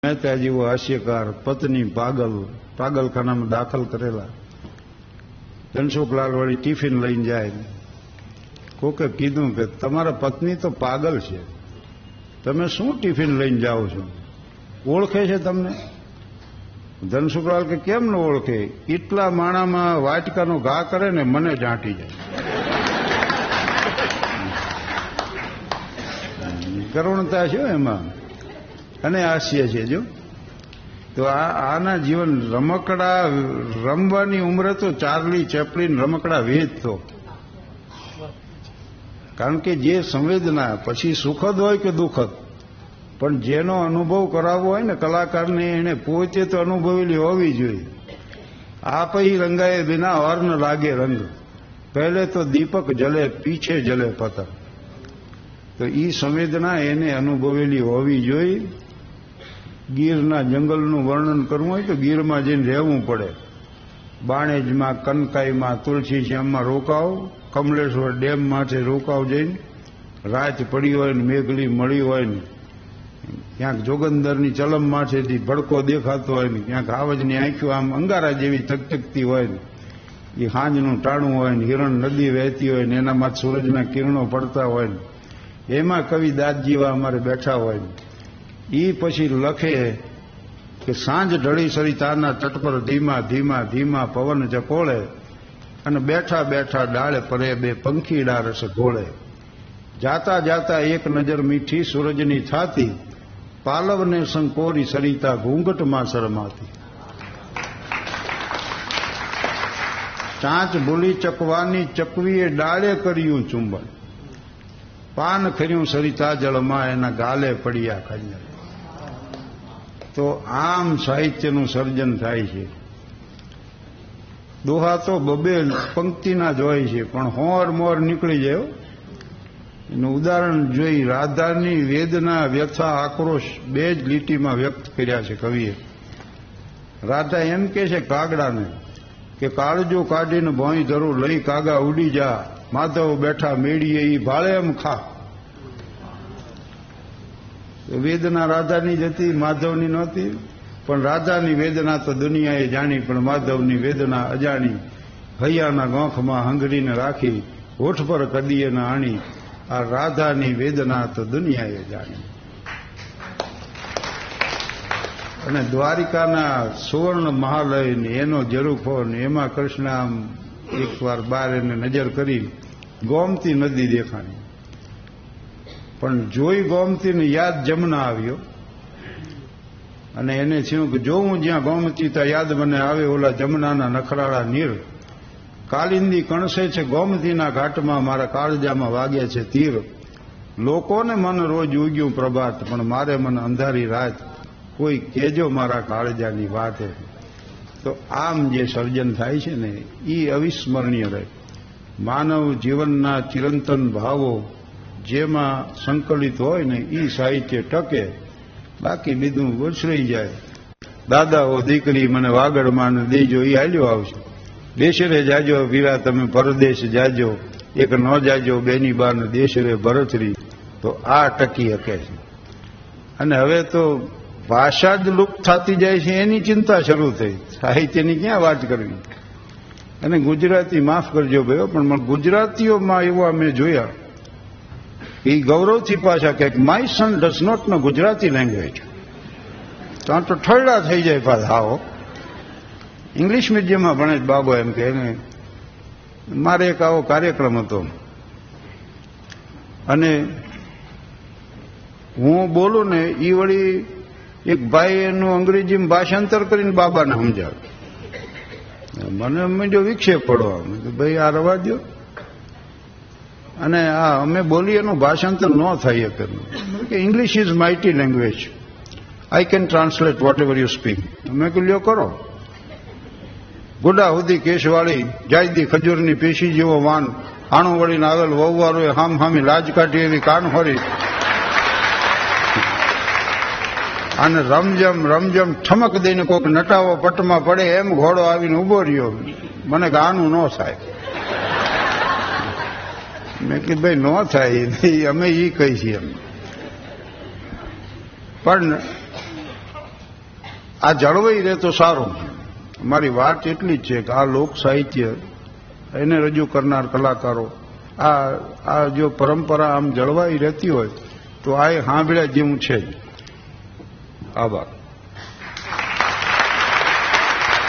મહેતા જેવો હાસ્યકાર, પત્ની પાગલખાનામાં દાખલ કરેલા. ધનસુખલાલ વળી ટિફિન લઈને જાય. કોકે કીધું કે તમારા પત્ની તો પાગલ છે, તમે શું ટિફિન લઈને જાઓ છો? ઓળખે છે તમને? ધનસુખલાલ કે કેમ ન ઓળખે? એટલા માણામાં વાટકાનો ઘા કરે ને મને જાંટી જાય. કરુણતા છે એમાં અને હાસ્ય છે. જો તો આના જીવન રમકડા રમવાની ઉંમરે તો ચાર્લી ચેપ્લિન રમકડા વેચતો. કારણ કે જે સંવેદના પછી સુખદ હોય કે દુઃખદ, પણ જેનો અનુભવ કરાવવો હોય ને કલાકારને, એને પોતે તો અનુભવેલી હોવી જોઈએ. આપ ही રંગાએ બિના और न લાગે રંગ, પહેલે તો દીપક જલે પીછે જલે પતંગ. તો ઈ સંવેદના એને અનુભવેલી હોવી જોઈએ. ગીરના જંગલનું વર્ણન કરવું હોય તો ગીરમાં જઈને રહેવું પડે. બાણેજમાં, કનકાઈમાં, તુલસી શ્યામમાં રોકાવ, કમલેશ્વર ડેમ માથે રોકાવ જઈને. રાત પડી હોય ને મેઘલી મળી હોય ને, ક્યાંક જોગંદરની ચલમ માથેથી ભડકો દેખાતો હોય ને, ક્યાંક આવજની આંખો આમ અંગારા જેવી તકતકતી હોય ને, એ હાંજનું ટાણું હોય ને, હિરણ નદી વહેતી હોય ને, એનામાં સૂરજના કિરણો પડતા હોય ને, એમાં કવિ દાદજીવા અમારે બેઠા હોય ને, એ પછી લખે કે સાંજ ઢળી સરિતાના તટ પર ધીમા ધીમા ધીમા પવન ચકોળે, અને બેઠા બેઠા ડાળે પરે બે પંખીડા રસ ઘોળે. જાતા જાતા એક નજર મીઠી સૂરજની થાતી, પાલવને સંકોરી સરિતા ઘૂંઘટમાં શરમાતી. ચાંચ ભૂલી ચકવાની ચકવીએ ડાળે કર્યું ચુંબન, પાન ખર્યું સરિતા જળમાં એના ગાલે પડ્યા ખંજર. તો આમ સાહિત્યનું સર્જન થાય છે. દોહા તો બબે પંક્તિના જ હોય છે, પણ હોર મોર નીકળી જાય. એનું ઉદાહરણ જોઈ રાધાની વેદના, વ્યથા, આક્રોશ બે જ લીટીમાં વ્યક્ત કર્યા છે કવિએ. રાધા એમ કે છે કાગડાને કે કાળજો કાઢીને ભોંય ધરું લઈ કાગા ઉડી જા, માધવ બેઠા મેળીએ ઈ ભાળે એમ ખા. વેદના રાધાની જ હતી, માધવની નહોતી. પણ રાધાની વેદના તો દુનિયાએ જાણી, પણ માધવની વેદના અજાણી. હૈયાના ગોંખમાં હંગરીને રાખી, હોઠ પર કદીએ ન આણી. આ રાધાની વેદના તો દુનિયાએ જાણી. અને દ્વારિકાના સુવર્ણ મહાલય ને એનો ઝરૂખો ને એમાં કૃષ્ણ આમ એકવાર બહાર એને નજર કરી, ગોમતી નદી દેખાણી. પણ જોઈ ગોમતીને યાદ જમના આવ્યો, અને એને થયું કે જોઉં જ્યાં ગોમતી ત્યાં યાદ મને આવે ઓલા જમનાના નખરાળા નીર. કાલિંદી કણસે છે ગોમતીના ઘાટમાં, મારા કાળજામાં વાગે છે તીર. લોકોને મન રોજ ઉગ્યું પ્રભાત, પણ મારે મન અંધારી રાત. કોઈ કેજો મારા કાળજાની વાત. તો આમ જે સર્જન થાય છે ને એ અવિસ્મરણીય રહે. માનવ જીવનના ચિરંતન ભાવો જેમાં સંકલિત હોય ને એ સાહિત્ય ટકે, બાકી બીજું વસરાઈ જાય. દાદાઓ દીકરી મને વાગડમાં દેજો એ હાલ્યો આવશે. દેશરે જાજો વીરા તમે પરદેશ જાજો, એક ન જાજો બેની બાર દેશરે ભરતરી. તો આ ટકી શકે છે. અને હવે તો ભાષા જ લુપ્ત થતી જાય છે એની ચિંતા શરૂ થઈ. સાહિત્યની ક્યાં વાત કરવી. અને ગુજરાતી માફ કરજો ભાઈઓ, પણ ગુજરાતીઓમાં એવા મેં જોયા એ ગૌરવથી પાછા કે my son does not know Gujarati language. ત્યાં તો ઠરડા થઈ જાય પાછા. આવો ઇંગ્લિશ મીડિયમમાં ભણે બાબો એમ કે મારે એક આવો કાર્યક્રમ હતો, અને હું બોલું ને એ વળી એક ભાઈ એનું અંગ્રેજીમાં ભાષાંતર કરીને બાબાને સમજાવે. મને મંડ્યો વિક્ષેપ પડવા. ભાઈ આ રવા દો, અને આ અમે બોલીએ એનું ભાષાંતર ન થાય કે English is mighty language, I can translate whatever you speak. અમે લ્યો કરો. ગુડા સુધી કેશવાળી જાયદી ખજૂરની પેશી જેવો વાન, આણું વળીને આવેલ વહુવારોએ હામ હામી લાજ કાઢી એવી કાનહોરી. અને રમજમ રમજમ ઠમક દઈને કોઈક નટાવો પટમાં પડે એમ ઘોડો આવીને ઉભો રહ્યો. મને ગાનું ન થાય. મેં કીધું ભાઈ ન થાય, અમે એ કહી છીએ. પણ આ જળવાઈ રહે તો સારું. મારી વાત એટલી જ છે કે આ લોક સાહિત્ય એને રજૂ કરનાર કલાકારો આ જો પરંપરા આમ જળવાઈ રહેતી હોય તો આ સાંભળ્યા જેવું છે જ. આભાર.